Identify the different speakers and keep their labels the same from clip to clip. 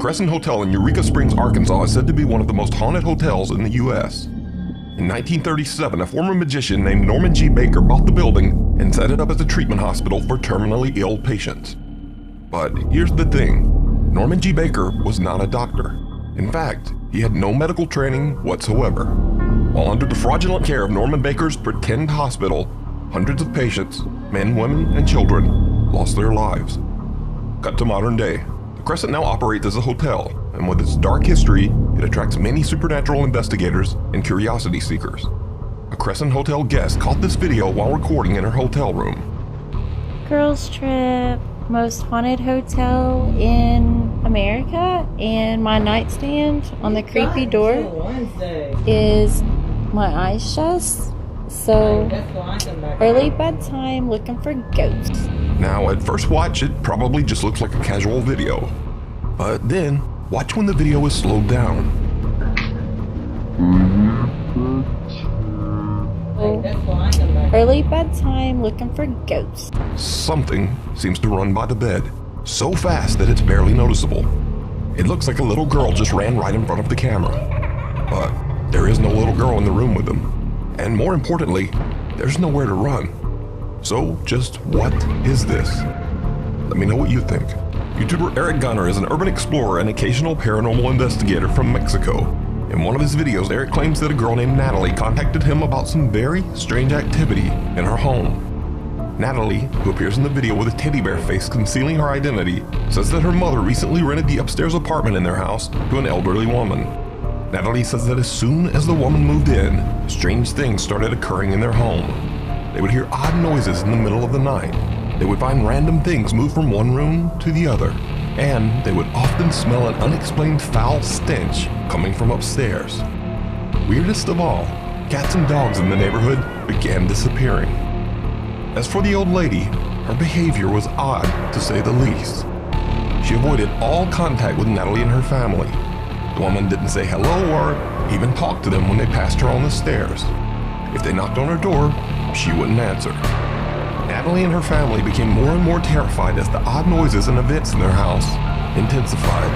Speaker 1: Crescent Hotel in Eureka Springs, Arkansas is said to be one of the most haunted hotels in the U.S. In 1937, a former magician named Norman G. Baker bought the building and set it up as a treatment hospital for terminally ill patients. But here's the thing, Norman G. Baker was not a doctor. In fact, he had no medical training whatsoever. While under the fraudulent care of Norman Baker's pretend hospital, hundreds of patients, men, women, and children, lost their lives. Cut to modern day. The Crescent now operates as a hotel, and with its dark history, it attracts many supernatural investigators and curiosity seekers. A Crescent Hotel guest caught this video while recording in her hotel room.
Speaker 2: Girls trip, most haunted hotel in America, and my nightstand on the creepy door is my eyes shut. So, early bedtime looking for ghosts.
Speaker 1: Now, at first watch, it probably just looks like a casual video. But then, watch when the video is slowed down.
Speaker 2: Early bedtime looking for ghosts.
Speaker 1: Something seems to run by the bed, so fast that it's barely noticeable. It looks like a little girl just ran right in front of the camera. But there is no little girl in the room with them. And more importantly, there's nowhere to run. So just what is this? Let me know what you think. YouTuber Eric Gunner is an urban explorer and occasional paranormal investigator from Mexico. In one of his videos, Eric claims that a girl named Natalie contacted him about some very strange activity in her home. Natalie, who appears in the video with a teddy bear face concealing her identity, says that her mother recently rented the upstairs apartment in their house to an elderly woman. Natalie says that as soon as the woman moved in, strange things started occurring in their home. They would hear odd noises in the middle of the night. They would find random things move from one room to the other. And they would often smell an unexplained foul stench coming from upstairs. Weirdest of all, cats and dogs in the neighborhood began disappearing. As for the old lady, her behavior was odd to say the least. She avoided all contact with Natalie and her family. The woman didn't say hello or even talk to them when they passed her on the stairs. If they knocked on her door, she wouldn't answer. Natalie and her family became more and more terrified as the odd noises and events in their house intensified.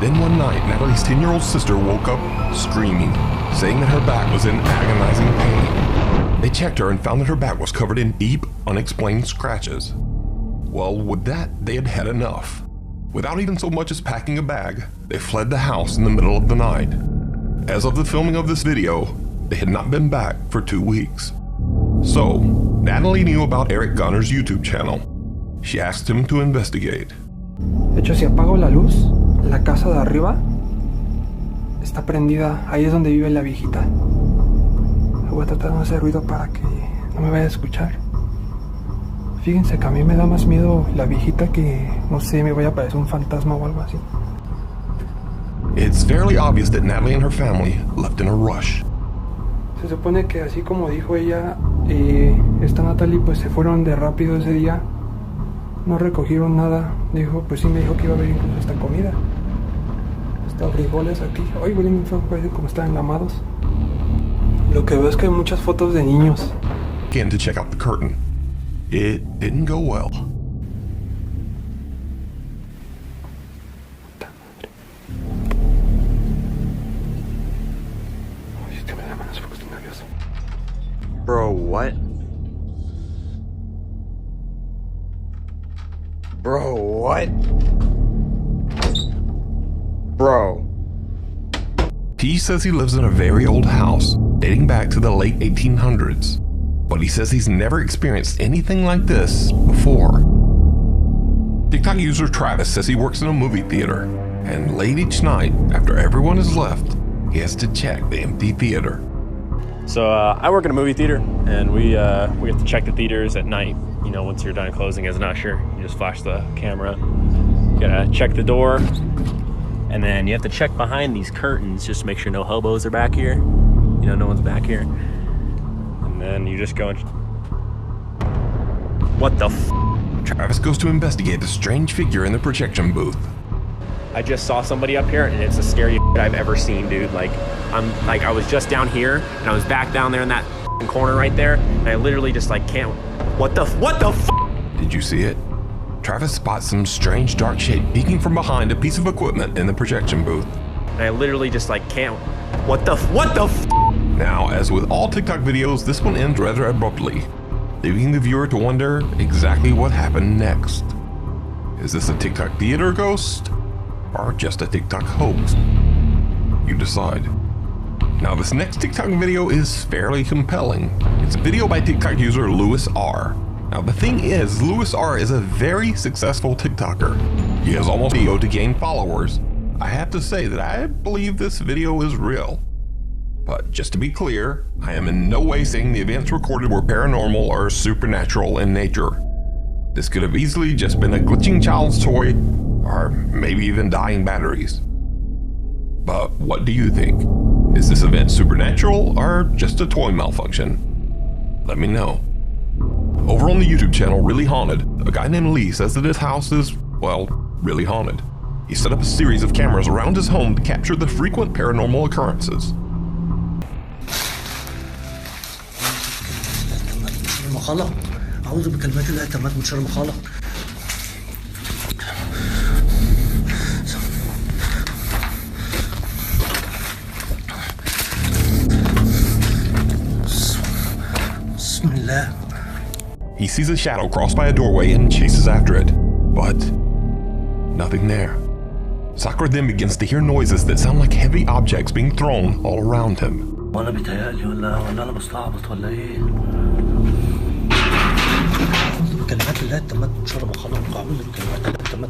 Speaker 1: Then one night, Natalie's 10-year-old sister woke up screaming, saying that her back was in agonizing pain. They checked her and found that her back was covered in deep, unexplained scratches. Well, with that, they had had enough. Without even so much as packing a bag, they fled the house in the middle of the night. As of the filming of this video, they had not been back for 2 weeks. So, Natalie knew about Eric Gunner's YouTube channel. She asked him to investigate.
Speaker 3: De hecho, si apago la luz, la casa de arriba está prendida. Ahí es donde vive la viejita. Voy a tratar de no hacer ruido para que no me vaya a escuchar. Fíjense que a mí me da más miedo la viejita que, no sé, me vaya a aparecer un fantasma o algo así.
Speaker 1: It's fairly obvious that Natalie and her family left in a rush.
Speaker 3: Se supone que así como dijo ella, esta Natalie pues se fueron de rápido ese día. No recogieron nada. Dijo, pues sí me dijo que iba a haber incluso hasta comida. Hasta frijoles aquí. Ay, huelen feo, parece como están enlamados. Lo que veo es que hay muchas fotos de niños.
Speaker 1: Again to check out the curtain. It didn't go well.
Speaker 4: Bro, what? Bro, what? Bro.
Speaker 1: He says he lives in a very old house, dating back to the late 1800s. But he says he's never experienced anything like this before. TikTok user Travis says he works in a movie theater, and late each night, after everyone has left, he has to check the empty theater.
Speaker 5: So I work in a movie theater, and we have to check the theaters at night. You know, once you're done closing as an usher, you just flash the camera. You gotta check the door, and then you have to check behind these curtains just to make sure no hobos are back here. You know, no one's back here. And then you just go and... What the f?
Speaker 1: Travis goes to investigate the strange figure in the projection booth.
Speaker 5: I just saw somebody up here, and it's the scariest shit I've ever seen, dude. I was just down here, and I was back down there in that corner right there, and I literally just can't. What the f?
Speaker 1: Did you see it? Travis spots some strange dark shape peeking from behind a piece of equipment in the projection booth.
Speaker 5: And I literally just like can't. What the f?
Speaker 1: Now, as with all TikTok videos, this one ends rather abruptly, leaving the viewer to wonder exactly what happened next. Is this a TikTok theater ghost, or just a TikTok hoax? You decide. Now, this next TikTok video is fairly compelling. It's a video by TikTok user Louis R. Now, the thing is, Louis R is a very successful TikToker. He has almost video to gain followers. I have to say that I believe this video is real. But just to be clear, I am in no way saying the events recorded were paranormal or supernatural in nature. This could have easily just been a glitching child's toy, or maybe even dying batteries. But what do you think? Is this event supernatural or just a toy malfunction? Let me know. Over on the YouTube channel Really Haunted, a guy named Lee says that his house is, well, really haunted. He set up a series of cameras around his home to capture the frequent paranormal occurrences.
Speaker 6: أعوذ بكلمات الله التامات من شر ما خلق. بسم الله.
Speaker 1: He sees a shadow cross by a doorway and chases after it, but nothing there. Sakura then begins to hear noises that sound like heavy objects being thrown all around him.
Speaker 6: وأنا بيتهيألي ولا أنا بستعبط ولا إيه؟ أعوذ بكلمات الله التامات من شر ما خلق. أعوذ بكلمات الله التامات.